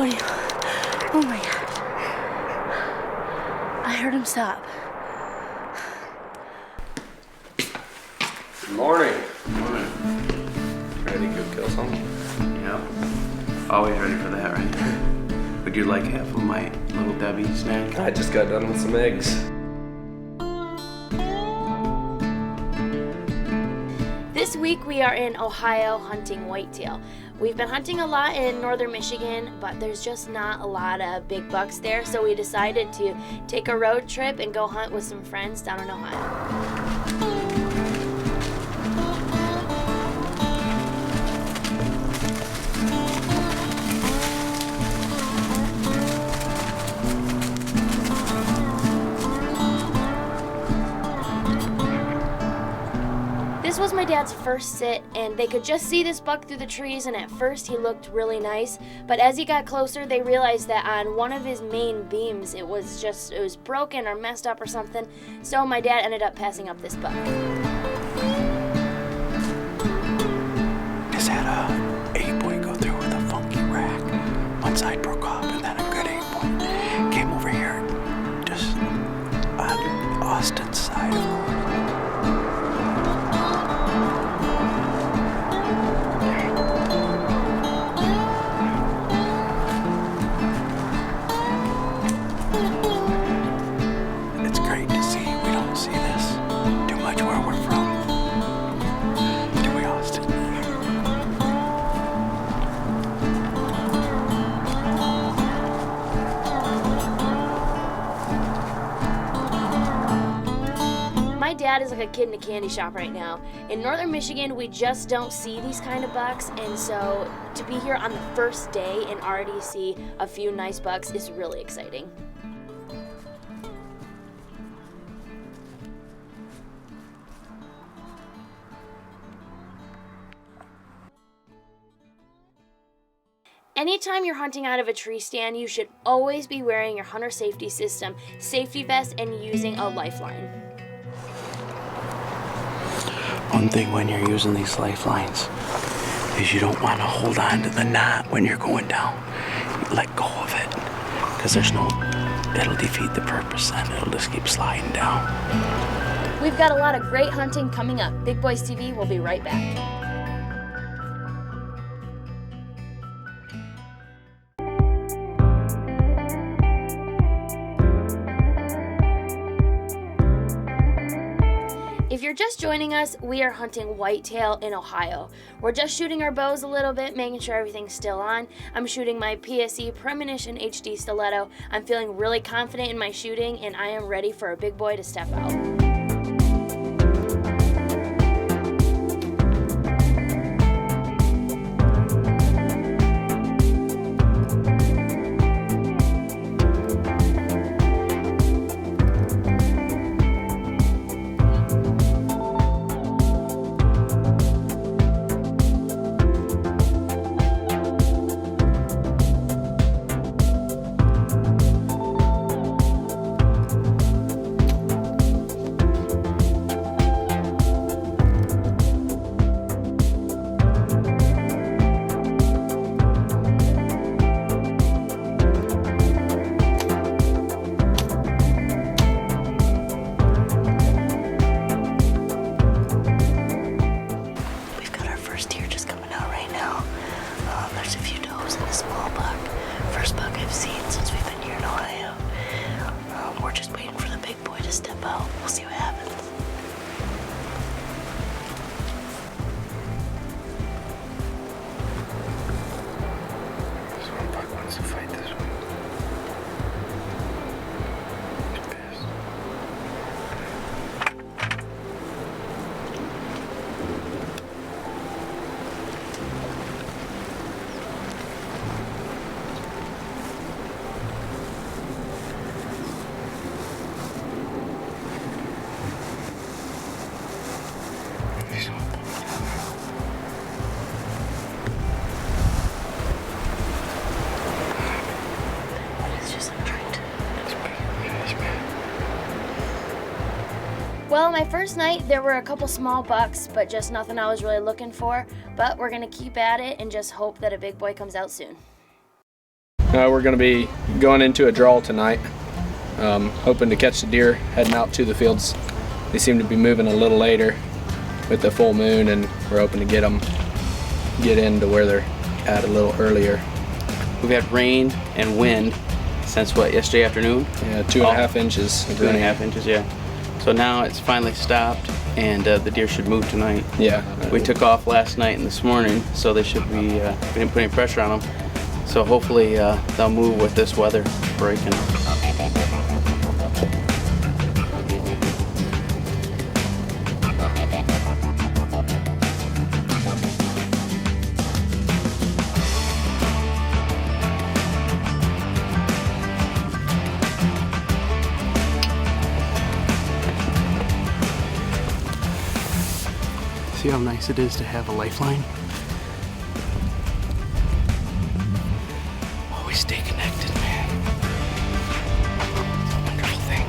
What are you? Oh my God. I heard him stop. Good morning. Good morning. Ready to go kill something? Yeah. Always ready for that, right? Would you like half of my little Debbie snack? I just got done with some eggs. This week we are in Ohio hunting whitetail. We've been hunting a lot in northern Michigan, but there's just not a lot of big bucks there, so we decided to take a road trip and go hunt with some friends down in Ohio. This was my dad's first sit, and they could just see this buck through the trees, and at first he looked really nice, but as he got closer they realized that on one of his main beams it was broken or messed up or something, so my dad ended up passing up this buck. Just had a 8-point go through with a funky rack. One side broke off and then a good 8-point. Came over here just on Austin's side of My dad is like a kid in a candy shop right now. In northern Michigan, we just don't see these kind of bucks, and so to be here on the first day and already see a few nice bucks is really exciting. Anytime you're hunting out of a tree stand, you should always be wearing your hunter safety system, safety vest, and using a lifeline. One thing when you're using these lifelines is you don't want to hold on to the knot when you're going down. You let go of it, because that'll defeat the purpose, and it'll just keep sliding down. We've got a lot of great hunting coming up. Bigboys TV will be right back. If you're just joining us, we are hunting whitetail in Ohio. We're just shooting our bows a little bit, making sure everything's still on. I'm shooting my PSE Premonition HD stiletto. I'm feeling really confident in my shooting, and I am ready for a big boy to step out. There's a few does and a small buck. First buck I've seen since we've been here in Ohio. We're just waiting for the big boy to step out. We'll see what happens. This one buck wants to fight this one. He's pissed. Well, my first night, there were a couple small bucks, but just nothing I was really looking for. But we're gonna keep at it and just hope that a big boy comes out soon. We're going to be going into a draw tonight. Hoping to catch the deer heading out to the fields. They seem to be moving a little later with the full moon, and we're hoping to get into where they're at a little earlier. We've had rain and wind since what, yesterday afternoon? Yeah, 2.5 inches. 2.5 inches, yeah. So now it's finally stopped, and the deer should move tonight. Yeah. We took off last night and this morning, so they should be, we didn't put any pressure on them. So hopefully they'll move with this weather breaking. See how nice it is to have a lifeline? Always stay connected, man. It's a wonderful thing.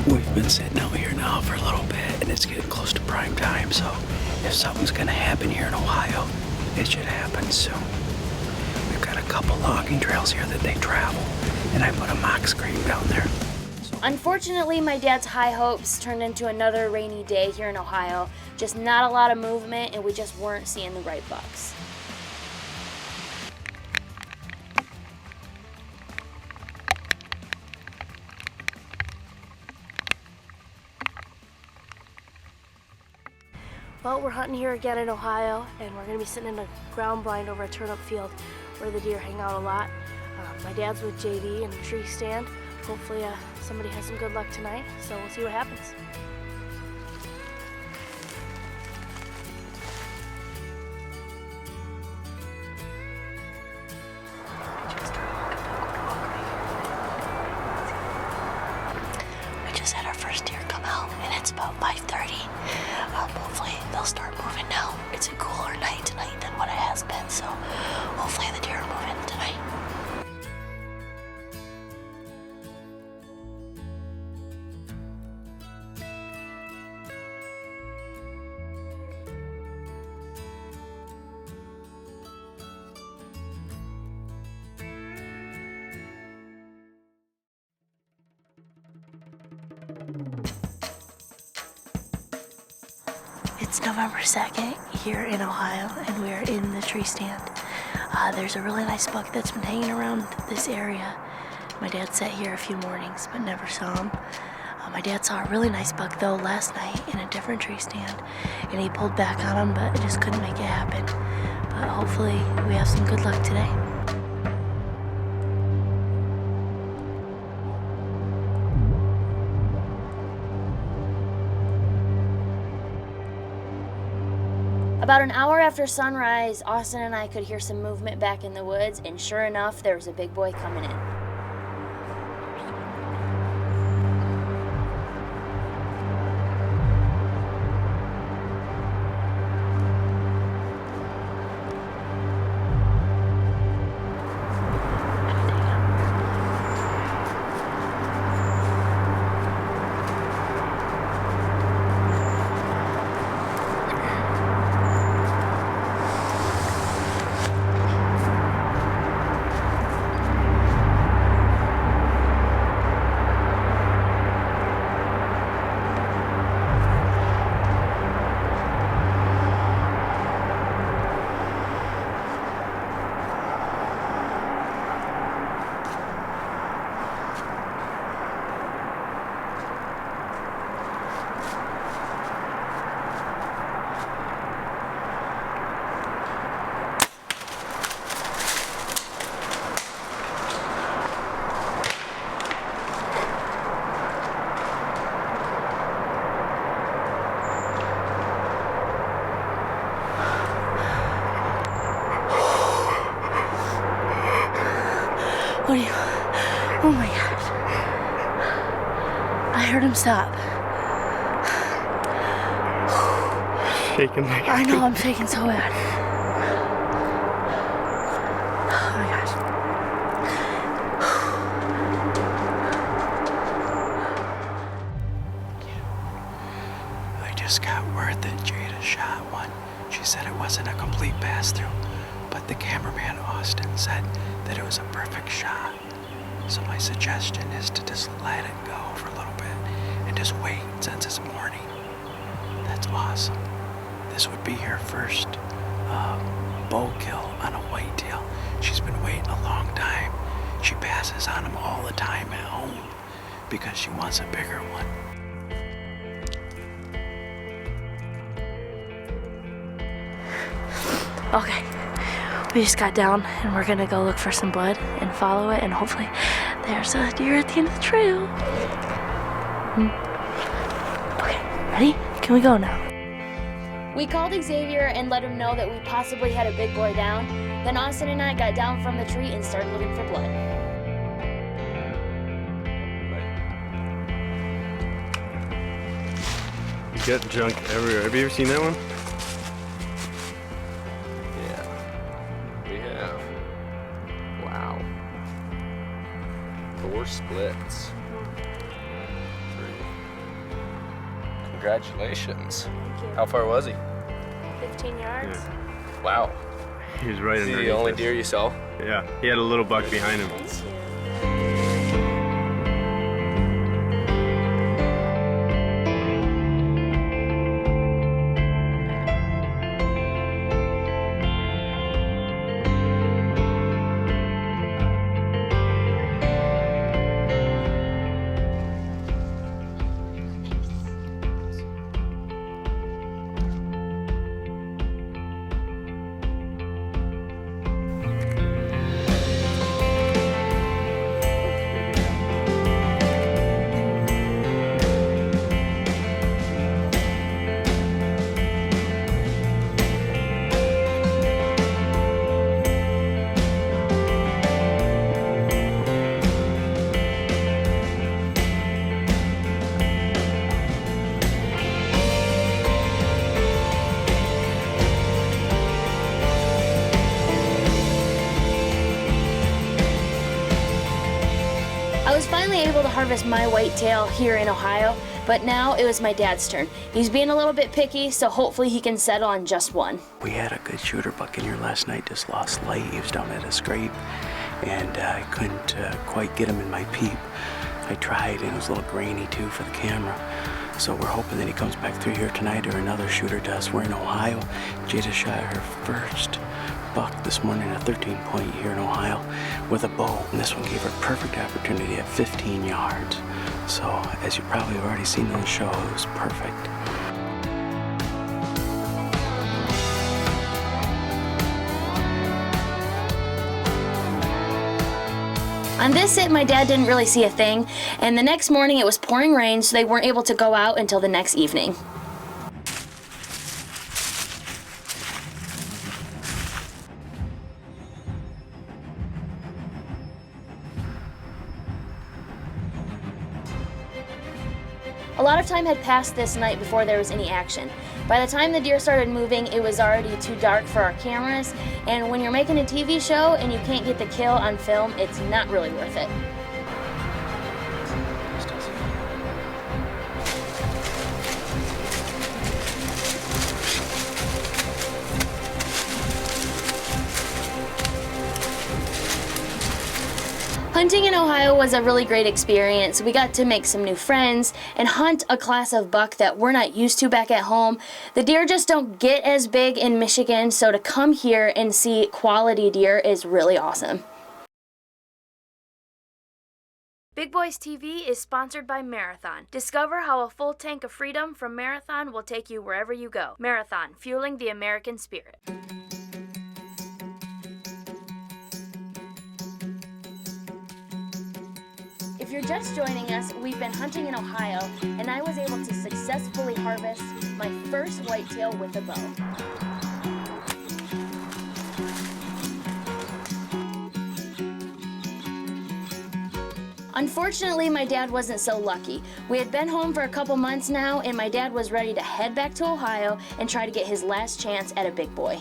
We've been sitting out here now for a little bit, and it's getting close to prime time, so if something's gonna happen here in Ohio, it should happen soon. We've got a couple logging trails here that they travel, and I put a mock screen down there. Unfortunately, my dad's high hopes turned into another rainy day here in Ohio. Just not a lot of movement, and we just weren't seeing the right bucks. Well, we're hunting here again in Ohio, and we're going to be sitting in a ground blind over a turnip field where the deer hang out a lot. My dad's with JD in a tree stand. Hopefully somebody has some good luck tonight, so we'll see what happens. We just had our first deer come out, and it's about 5:30. Hopefully they'll start moving now. It's a cooler night tonight than what it has been, so hopefully the deer are moving tonight. It's November 2nd here in Ohio, and we are in the tree stand. There's a really nice buck that's been hanging around this area. My dad sat here a few mornings but never saw him. My dad saw a really nice buck though last night in a different tree stand, and he pulled back on him but just couldn't make it happen. But hopefully we have some good luck today. About an hour after sunrise, Austin and I could hear some movement back in the woods, and sure enough, there was a big boy coming in. Oh my gosh. I heard him stop. shaking like I know, I'm shaking so bad. Oh my gosh. I just got word that Jada shot one. She said it wasn't a complete pass-through, but the cameraman Austin said that it was a perfect shot. So my suggestion is to just let it go for a little bit and just wait since it's morning. That's awesome. This would be her first bow kill on a whitetail. She's been waiting a long time. She passes on them all the time at home because she wants a bigger one. Okay, we just got down and we're gonna go look for some blood and follow it, and hopefully there's a deer at the end of the trail. Okay, ready? Can we go now? We called Xavier and let him know that we possibly had a big boy down. Then Austin and I got down from the tree and started looking for blood. You got junk everywhere. Have you ever seen that one? Yeah, we have. Wow. 4 splits. 3. Congratulations. Thank you. How far was he? 15 yards. Wow. He was right Is he underneath the only us. deer you saw? Yeah, he had a little buck behind him. Thank you. I was finally able to harvest my whitetail here in Ohio, but now it was my dad's turn. He's being a little bit picky, so hopefully he can settle on just one. We had a good shooter buck in here last night, just lost light. He was down at a scrape, and I couldn't quite get him in my peep. I tried, and it was a little grainy too for the camera. So we're hoping that he comes back through here tonight, or another shooter does. We're in Ohio. Jada shot her first buck this morning, a 13-point here in Ohio, with a bow. And this one gave her a perfect opportunity at 15 yards. So, as you probably have already seen on the show, it was perfect. On this sit, my dad didn't really see a thing, and the next morning it was pouring rain, so they weren't able to go out until the next evening. A lot of time had passed this night before there was any action. By the time the deer started moving, it was already too dark for our cameras, and when you're making a TV show and you can't get the kill on film, it's not really worth it. Hunting in Ohio was a really great experience. We got to make some new friends and hunt a class of buck that we're not used to back at home. The deer just don't get as big in Michigan, so to come here and see quality deer is really awesome. Bigboys TV is sponsored by Marathon. Discover how a full tank of freedom from Marathon will take you wherever you go. Marathon, fueling the American spirit. If you're just joining us, we've been hunting in Ohio, and I was able to successfully harvest my first whitetail with a bow. Unfortunately, my dad wasn't so lucky. We had been home for a couple months now, and my dad was ready to head back to Ohio and try to get his last chance at a big boy.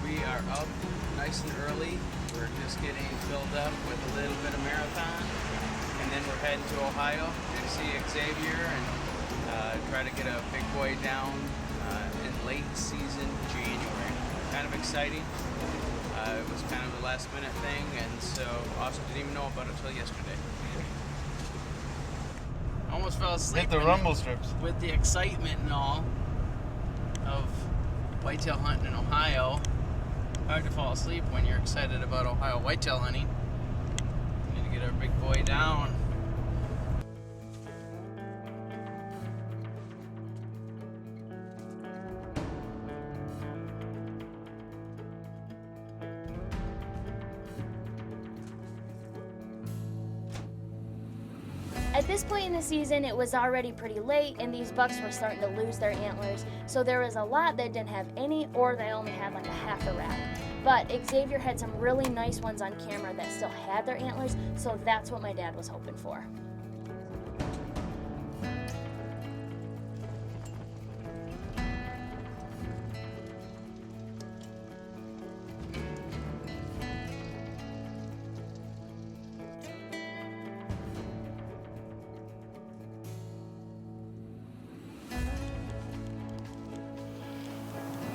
We are up nice and early. We're just getting filled up with a little bit of marathon, and then we're heading to Ohio to see Xavier and try to get a big boy down in late season January. Kind of exciting. It was kind of a last minute thing, and so Austin didn't even know about it until yesterday. Almost fell asleep. Hit the rumble strips. With the excitement and all of whitetail hunting in Ohio. Hard to fall asleep when you're excited about Ohio whitetail hunting. We need to get our big boy down. At this point in the season, it was already pretty late and these bucks were starting to lose their antlers, so there was a lot that didn't have any, or they only had like a half a rack. But Xavier had some really nice ones on camera that still had their antlers, so that's what my dad was hoping for.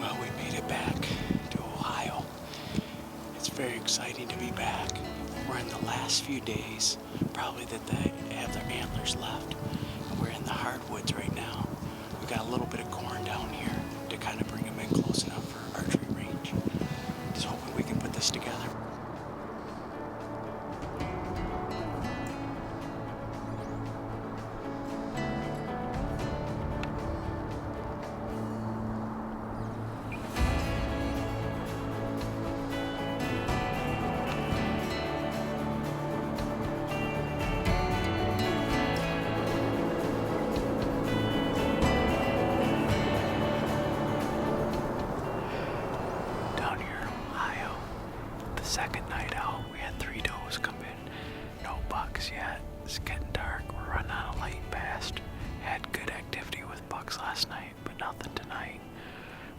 Well, we made it back to Ohio. It's very exciting to be back. We're in the last few days, probably that they have their antlers left. And we're in the hardwoods right now. We got a little bit of corn down here to kind of bring them in close enough for archery range. Just hoping we can put this together. Down here in Ohio, the second night out, we had 3 does come in. No bucks yet. It's getting dark. We're running out of light fast. Had good activity with bucks last night, but nothing tonight.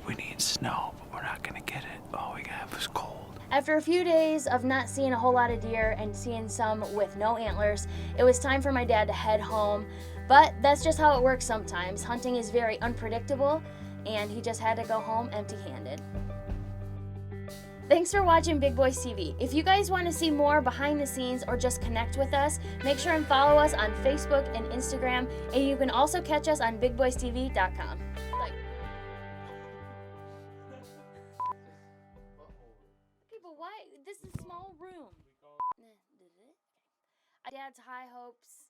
We need snow, but we're not gonna get it. All we got was cold. After a few days of not seeing a whole lot of deer and seeing some with no antlers, it was time for my dad to head home. But that's just how it works sometimes. Hunting is very unpredictable, and he just had to go home empty-handed. Thanks for watching Bigboys TV. If you guys want to see more behind the scenes or just connect with us, make sure and follow us on Facebook and Instagram, and you can also catch us on bigboystv.com. Okay, but why? This is a small room. Dad's high hopes.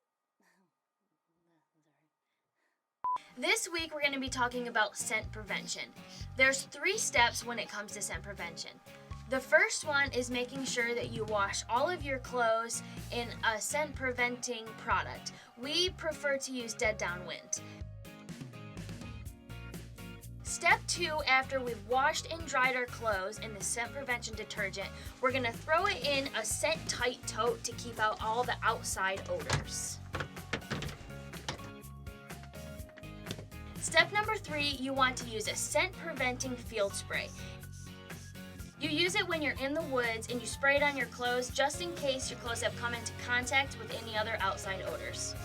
This week we're going to be talking about scent prevention. There's 3 steps when it comes to scent prevention. The first one is making sure that you wash all of your clothes in a scent preventing product. We prefer to use Dead Downwind. Step 2, after we've washed and dried our clothes in the scent prevention detergent, we're going to throw it in a scent tight tote to keep out all the outside odors. Step number 3, you want to use a scent preventing field spray. You use it when you're in the woods and you spray it on your clothes just in case your clothes have come into contact with any other outside odors.